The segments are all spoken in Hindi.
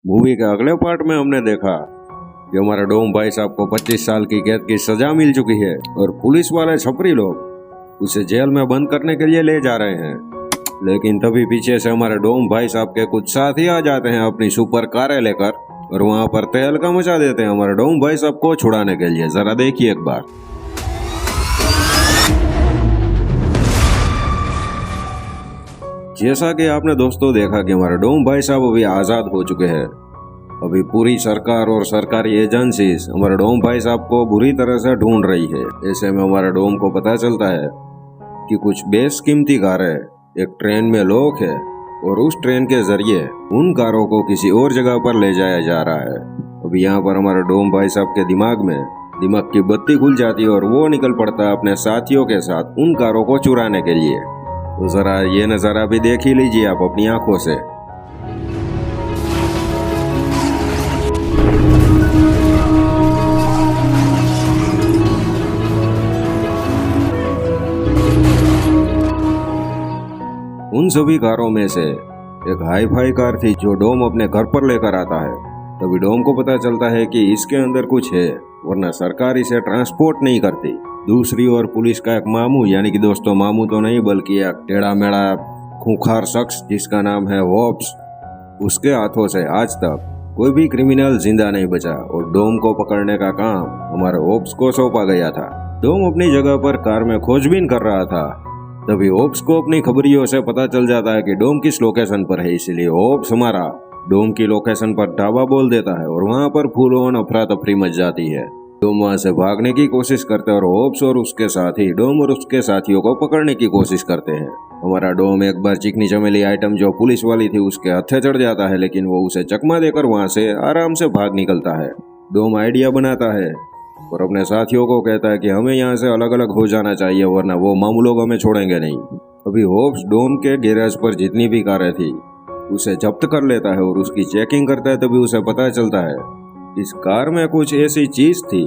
मूवी के अगले पार्ट में हमने देखा कि हमारे डोम भाई साहब को 25 साल की कैद की सजा मिल चुकी है और पुलिस वाले छपरी लोग उसे जेल में बंद करने के लिए ले जा रहे हैं। लेकिन तभी पीछे से हमारे डोम भाई साहब के कुछ साथी आ जाते हैं अपनी सुपर कारें लेकर और वहां पर तहलका मचा देते हैं हमारे डोम भाई साहब को छुड़ाने के लिए। जरा देखिए एक बार। जैसा कि आपने दोस्तों देखा कि हमारे डोम भाई साहब अभी आज़ाद हो चुके हैं। अभी पूरी सरकार और सरकारी एजेंसीज हमारे डोम भाई साहब को बुरी तरह से ढूंढ रही है। ऐसे में हमारे डोम को पता चलता है कि कुछ बेशकीमती कारें एक ट्रेन में लॉक है और उस ट्रेन के जरिए उन कारों को किसी और जगह पर ले जाया जा रहा है। अभी यहाँ पर हमारे डोम भाई साहब के दिमाग की बत्ती खुल जाती है और वो निकल पड़ता है अपने साथियों के साथ उन कारों को चुराने के लिए। तो जरा ये नज़ारा भी देख ही लीजिए आप अपनी आंखों से। उन सभी कारों में से एक हाई फाई कार थी जो डोम अपने घर पर लेकर आता है। तभी डोम को पता चलता है कि इसके अंदर कुछ है, वरना सरकार इसे ट्रांसपोर्ट नहीं करती। दूसरी ओर पुलिस का एक मामू, यानी कि दोस्तों मामू तो नहीं बल्कि एक टेढ़ा मेढ़ा खूंखार शख्स जिसका नाम है होप्स, उसके हाथों से आज तक कोई भी क्रिमिनल जिंदा नहीं बचा और डोम को पकड़ने का काम हमारे होप्स को सौंपा गया था। डोम अपनी जगह पर कार में खोजबीन कर रहा था। तभी होप्स को अपनी खबरियों से पता चल जाता है कि डोम किस लोकेशन पर है, इसलिए होप्स हमारा डोम की लोकेशन पर ढाबा बोल देता है और वहाँ पर फूलों अफरा तफरी मच जाती है। डोम वहाँ से भागने की कोशिश करते हैं और होप्स और उसके साथी डोम और उसके साथियों को पकड़ने की कोशिश करते हैं। हमारा डोम एक बार चिकनी चमेली आइटम जो पुलिस वाली थी उसके हत्थे चढ़ जाता है, लेकिन वो उसे चकमा देकर वहाँ से आराम से भाग निकलता है। डोम आइडिया बनाता है और अपने साथियों को कहता है कि हमें यहाँ से अलग अलग हो जाना चाहिए, वरना वो मामू लोग हमें छोड़ेंगे नहीं। अभी होप्स डोम के गैराज पर जितनी भी कारें थी उसे जब्त कर लेता है और उसकी चेकिंग करता है। तभी उसे पता चलता है इस कार में कुछ ऐसी चीज थी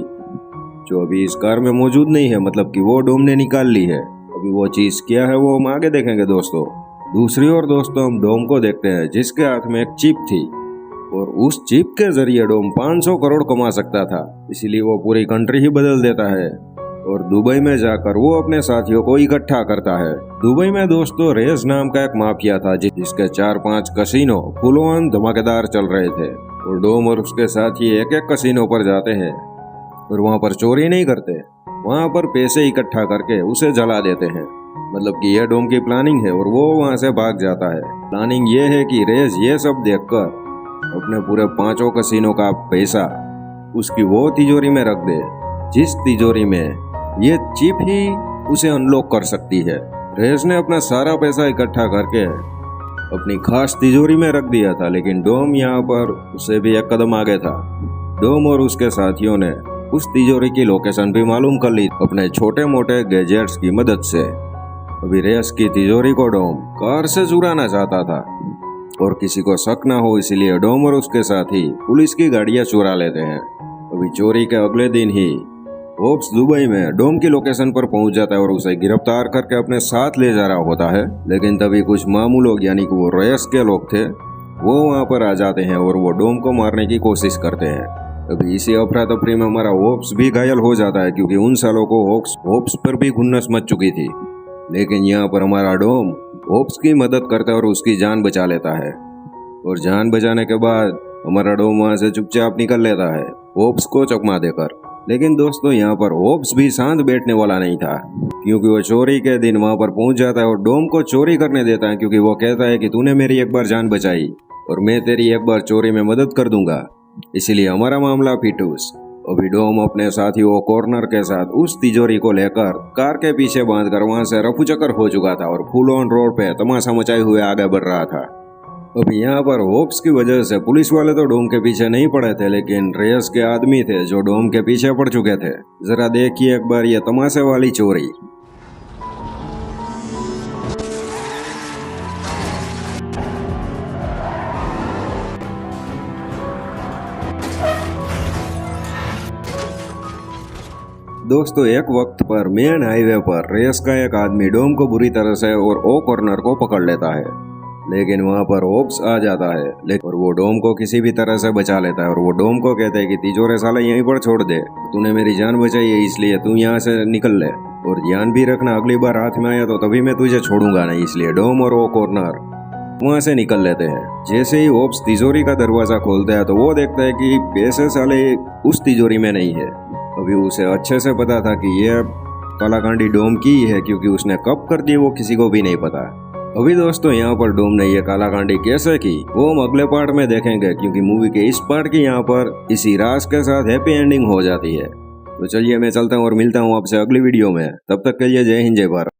जो अभी इस कार में मौजूद नहीं है, मतलब कि वो डोम ने निकाल ली है। अभी वो चीज क्या है वो हम आगे देखेंगे दोस्तों। दूसरी ओर दोस्तों हम डोम को देखते हैं जिसके हाथ में एक चिप थी और उस चिप के जरिए डोम 500 करोड़ कमा सकता था, इसीलिए वो पूरी कंट्री ही बदल देता है और दुबई में जाकर वो अपने साथियों को इकट्ठा करता है। दुबई में दोस्तों रेज नाम का एक माफिया था जिसके 4-5 कसिनो फुल ऑन धमाकेदार चल रहे थे और डोम और उसके साथी एक एक कसिनो पर जाते हैं और वहाँ पर चोरी नहीं करते, वहाँ पर पैसे इकट्ठा करके उसे जला देते हैं। मतलब कि यह डोम की प्लानिंग है और वो वहाँ से भाग जाता है। प्लानिंग ये है कि रेज ये सब देखकर अपने पूरे 5 कसिनो का पैसा उसकी वो तिजोरी में रख दे जिस तिजोरी में ये चिप ही उसे अनलॉक कर सकती है। रेस ने अपना सारा पैसा इकट्ठा करके अपनी खास तिजोरी में रख दिया था, लेकिन डोम यहाँ पर उसे भी एक कदम आगे था। डोम और उसके साथियों ने उस तिजोरी की लोकेशन भी मालूम कर ली अपने छोटे मोटे गैजेट्स की मदद से। अभी रेस की तिजोरी को डोम कार से चुराना चाहता था और किसी को शक ना हो, इसलिए डोम और उसके साथी पुलिस की गाड़ियां चुरा लेते हैं। अभी चोरी के अगले दिन ही होप्स दुबई में डोम की लोकेशन पर पहुंच जाता है और उसे गिरफ्तार करके अपने साथ ले जा रहा होता है। लेकिन तभी कुछ मामू लोग, यानी कि वो रेस के लोग थे, वो वहां पर आ जाते हैं और वो डोम को मारने की कोशिश करते हैं। अभी इसी अफरा तफरी में हमारा होप्स भी घायल हो जाता है क्योंकि उन सालों को होप्स पर भी खुन्नस मच चुकी थी। लेकिन यहाँ पर हमारा डोम होप्स की मदद करता है और उसकी जान बचा लेता है और जान बचाने के बाद हमारा डोम वहां से चुपचाप निकल लेता है होप्स को चकमा देकर। लेकिन दोस्तों यहाँ पर होप्स भी शांत बैठने वाला नहीं था क्योंकि वो चोरी के दिन वहां पर पहुंच जाता है और डोम को चोरी करने देता है, क्योंकि वो कहता है कि तूने मेरी एक बार जान बचाई और मैं तेरी एक बार चोरी में मदद कर दूंगा, इसलिए हमारा मामला फिटूस। अभी डोम अपने साथियों कॉर्नर के साथ उस तिजोरी को लेकर कार के पीछे बांधकर वहां से रफूचक्कर हो चुका था और फुल ऑन रोड पे तमाशा मचाए हुए आगे बढ़ रहा था। अभी यहाँ पर होप्स की वजह से पुलिस वाले तो डोम के पीछे नहीं पड़े थे, लेकिन रेस के आदमी थे जो डोम के पीछे पड़ चुके थे। जरा देखिए एक बार ये तमाशे वाली चोरी। दोस्तों एक वक्त पर मेन हाईवे पर रेस का एक आदमी डोम को बुरी तरह से और ओ कॉर्नर को पकड़ लेता है। लेकिन वहाँ पर ओप्स आ जाता है लेकिन और वो डोम को किसी भी तरह से बचा लेता है और वो डोम को कहते हैं कि तिजोरे साला यहीं पर छोड़ दे, तूने मेरी जान बचाई है इसलिए तू यहाँ से निकल ले, और ध्यान भी रखना अगली बार हाथ में आया तो तभी मैं तुझे छोड़ूंगा नहीं। इसलिए डोम और वो कॉर्नर वहां से निकल लेते हैं। जैसे ही ओप्स तिजोरी का दरवाजा खोलता है तो वो देखता है कि पैसे साले उस तिजोरी में नहीं है। अभी उसे अच्छे से पता था कि ये कालाकांडी डोम की ही है, क्योंकि उसने कब कर दी वो किसी को भी नहीं पता। अभी दोस्तों यहाँ पर डोम ने ये कालाकांडी कैसे की वो हम अगले पार्ट में देखेंगे, क्योंकि मूवी के इस पार्ट की यहाँ पर इसी राज के साथ हैप्पी एंडिंग हो जाती है। तो चलिए मैं चलता हूँ और मिलता हूँ आपसे अगली वीडियो में। तब तक के लिए जय हिंद जय भारत।